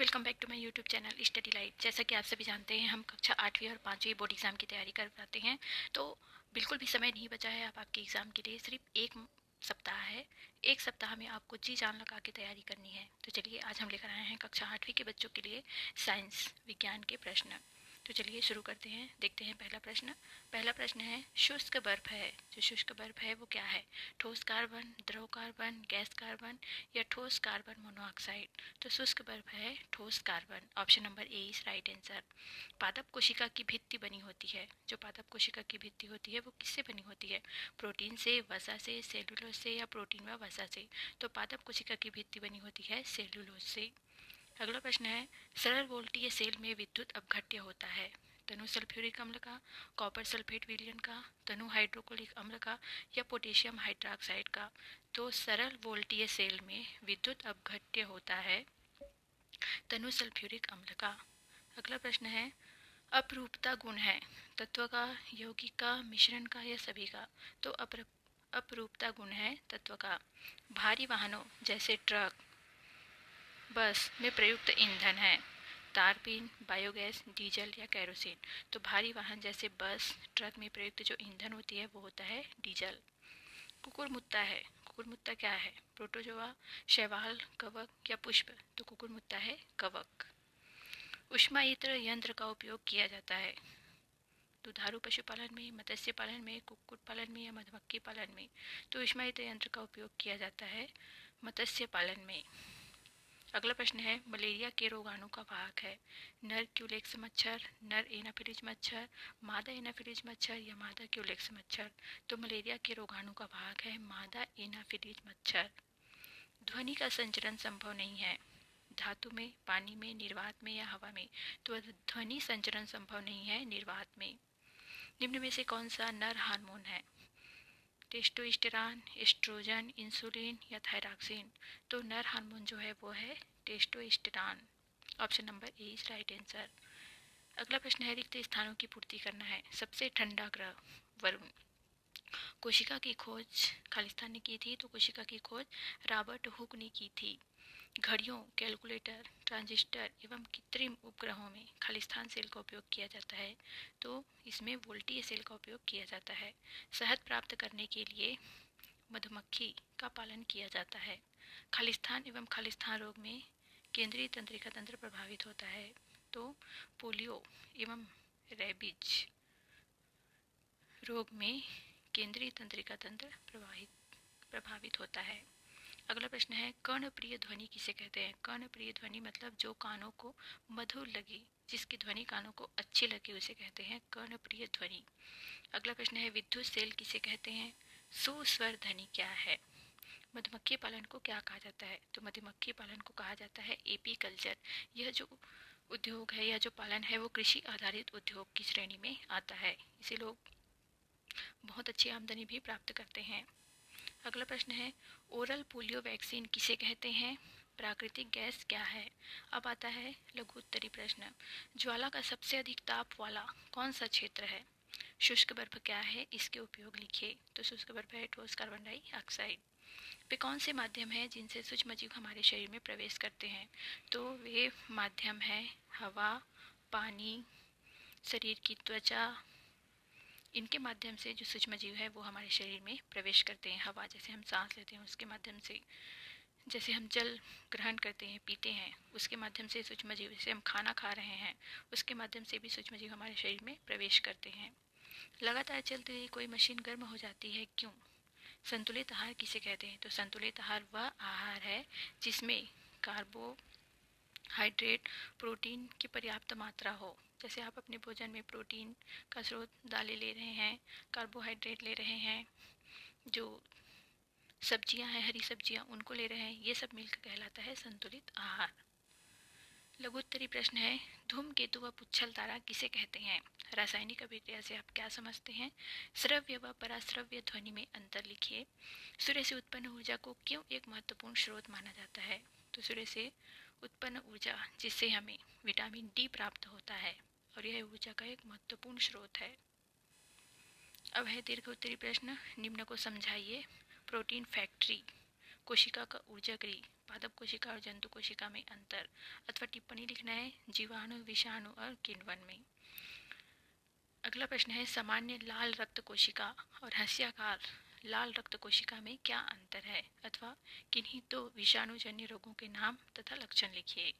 Welcome back to my YouTube channel study life. जैसा कि आप सभी जानते हैं, हम कक्षा 8वीं और 5वीं बोर्ड एग्ज़ाम की तैयारी कर पाते हैं। तो बिल्कुल भी समय नहीं बचा है अब आपके एग्ज़ाम के लिए। सिर्फ एक सप्ताह है। एक सप्ताह में आपको जी जान लगा के तैयारी करनी है। तो चलिए, आज हम लेकर आए हैं कक्षा 8वीं के बच्चों के लिए साइंस विज्ञान के प्रश्न। तो चलिए शुरू करते हैं। देखते हैं पहला प्रश्न है, शुष्क बर्फ है। जो शुष्क बर्फ है वो क्या है? ठोस कार्बन, द्रव कार्बन, गैस कार्बन या ठोस कार्बन मोनोऑक्साइड। तो शुष्क बर्फ है ठोस carbon. Option number A is right answer. पादप कोशिका की भित्ति बनी होती है। जो पादप कोशिका की भित्ति होती है वो किससे बनी होती है? प्रोटीन से, वसा से, सेलुलोज से या प्रोटीन व वसा से? तो पादप कोशिका की भित्ति बनी होती है सेलुलोज से। अगला प्रश्न है, सरल वोल्टीय सेल में विद्युत अपघट्य होता है। तनु सल्फ्यूरिक अम्ल का, कॉपर सल्फेट विलयन का, तनु हाइड्रोक्लोरिक अम्ल का या पोटेशियम हाइड्रोक्साइड का? तो सरल वोल्टीय सेल में विद्युत अपघट्य होता है तनु सल्फ्यूरिक अम्ल का। अगला प्रश्न है, अपरूपता गुण है तत्व का, यौगिक का, मिश्रण का या सभी का? तो अपरूपता गुण है तत्व का। भारी वाहनों जैसे ट्रक, बस में प्रयुक्त ईंधन है तारपीन, बायोगैस, डीजल या केरोसिन? तो भारी वाहन जैसे बस, ट्रक में प्रयुक्त जो ईंधन होती है वो होता है डीजल। कुकुरमुत्ता है। कुकुरमुत्ता क्या है? प्रोटोजोआ, शैवाल, कवक या पुष्प? तो कुकुरमुत्ता है कवक। उष्मायित्र यंत्र का उपयोग किया जाता है दुधारू पशुपालन में, मत्स्य पालन में, कुक्कुट पालन में या मधुमक्खी पालन में? तो उष्मायित्र यंत्र का उपयोग किया जाता है मत्स्य पालन में। अगला प्रश्न है, मलेरिया के रोगाणु का वाहक है नर क्यूलेक्स मच्छर, नर एनाफिलीज मच्छर, मादा एनाफिलीज मच्छर या मादा क्यूलेक्स मच्छर? तो मलेरिया के रोगाणु का वाहक है मादा एनाफिलीज मच्छर। ध्वनि का संचरण संभव नहीं है धातु में, पानी में, निर्वात में या हवा में? तो ध्वनि संचरण संभव नहीं है निर्वात में। निम्न में से कौन सा नर हार्मोन है? टेस्टोस्टेरॉन, एस्ट्रोजन, इंसुलिन या थायरॉक्सिन? तो नर हार्मोन जो है वो है testosterone. Option number A is right answer. अगला प्रश्न है, रिक्त स्थानों की पूर्ति करना है। सबसे ठंडा ग्रह वरुण। कोशिका की खोज खालिस्तान ने की थी। तो कोशिका की खोज रॉबर्ट हुक ने की थी। घड़ियों, कैलकुलेटर, ट्रांजिस्टर एवं कृत्रिम उपग्रहों में खालिस्तान सेल का उपयोग किया जाता है। तो इसमें वोल्टीय सेल का उपयोग किया जाता है। शहद प्राप्त करने के लिए मधुमक्खी का पालन किया जाता है। खालिस्तान एवं खालिस्तान रोग में केंद्रीय तंत्रिका तंत्र प्रभावित होता है। तो पोलियो एवं रेबीज रोग में केंद्रीय तंत्रिका तंत्र प्रभावित होता है। अगला प्रश्न है, कर्णप्रिय ध्वनि किसे कहते हैं? कर्णप्रिय ध्वनि मतलब जो कानों को मधुर लगे, जिसकी ध्वनि कानों को अच्छी लगे, उसे कहते हैं कर्णप्रिय ध्वनि। अगला प्रश्न है, विद्युत सेल किसे कहते हैं? सुस्वर ध्वनि क्या है? मधुमक्खी पालन को क्या कहा जाता है? तो मधुमक्खी पालन को कहा जाता है एपीकल्चर। यह जो उद्योग है या जो पालन है वो कृषि आधारित उद्योग की श्रेणी में आता है। इसे लोग बहुत अच्छी आमदनी भी प्राप्त करते हैं। अगला प्रश्न है, ओरल पोलियो वैक्सीन किसे कहते हैं? प्राकृतिक गैस क्या है? अब आता है लघु उत्तरी प्रश्न। ज्वाला का सबसे अधिक ताप वाला कौन सा क्षेत्र है? शुष्क बर्फ क्या है? इसके उपयोग लिखिए। तो शुष्क बर्फ है ठोस कार्बन डाइऑक्साइड। वे कौन से माध्यम हैं जिनसे सूक्ष्मजीव हमारे शरीर में प्रवेश करते हैं? तो वे माध्यम है हवा, पानी, शरीर की त्वचा। इनके माध्यम से जो सूक्ष्मजीव है वो हमारे शरीर में प्रवेश करते हैं। हवा जैसे हम सांस लेते हैं उसके माध्यम से, जैसे हम जल ग्रहण करते हैं, पीते हैं, उसके माध्यम से सूक्ष्मजीव, जैसे हम खाना खा रहे हैं उसके माध्यम से भी सूक्ष्मजीव हमारे शरीर में प्रवेश करते हैं। लगातार चलती हुई कोई मशीन गर्म हो जाती है, क्यों? संतुलित आहार किसे कहते हैं? तो संतुलित आहार वह आहार है जिसमें कार्बोहाइड्रेट, प्रोटीन की पर्याप्त मात्रा हो। जैसे आप अपने भोजन में प्रोटीन का स्रोत दालें ले रहे हैं, कार्बोहाइड्रेट ले रहे हैं, जो सब्जियां हैं, हरी सब्जियां, उनको ले रहे हैं, ये सब मिलकर कहलाता है संतुलित आहार। लघुत्तरी प्रश्न है, धूमकेतु व पुच्छल तारा किसे कहते हैं? रासायनिक अभिक्रिया से आप क्या समझते हैं? श्रव्य व पराश्रव्य ध्वनि में अंतर लिखिए। सूर्य से उत्पन्न ऊर्जा को क्यों एक महत्वपूर्ण स्रोत माना जाता है? तो सूर्य से उत्पन्न ऊर्जा जिससे हमें विटामिन डी प्राप्त होता है और यह ऊर्जा का एक महत्वपूर्ण स्रोत है। अब है दीर्घ उत्तरी प्रश्न, निम्न को समझाइए। प्रोटीन फैक्ट्री कोशिका का ऊर्जागृह, पादप कोशिका और जंतु कोशिका में अंतर, अथवा टिप्पणी लिखना है जीवाणु, विषाणु और किण्वन में। अगला प्रश्न है सामान्य लाल रक्त कोशिका और हंस्याकार लाल रक्त कोशिका में क्या अंतर है, अथवा किन्हीं दो विषाणुजन्य रोगों के नाम तथा लक्षण लिखिए।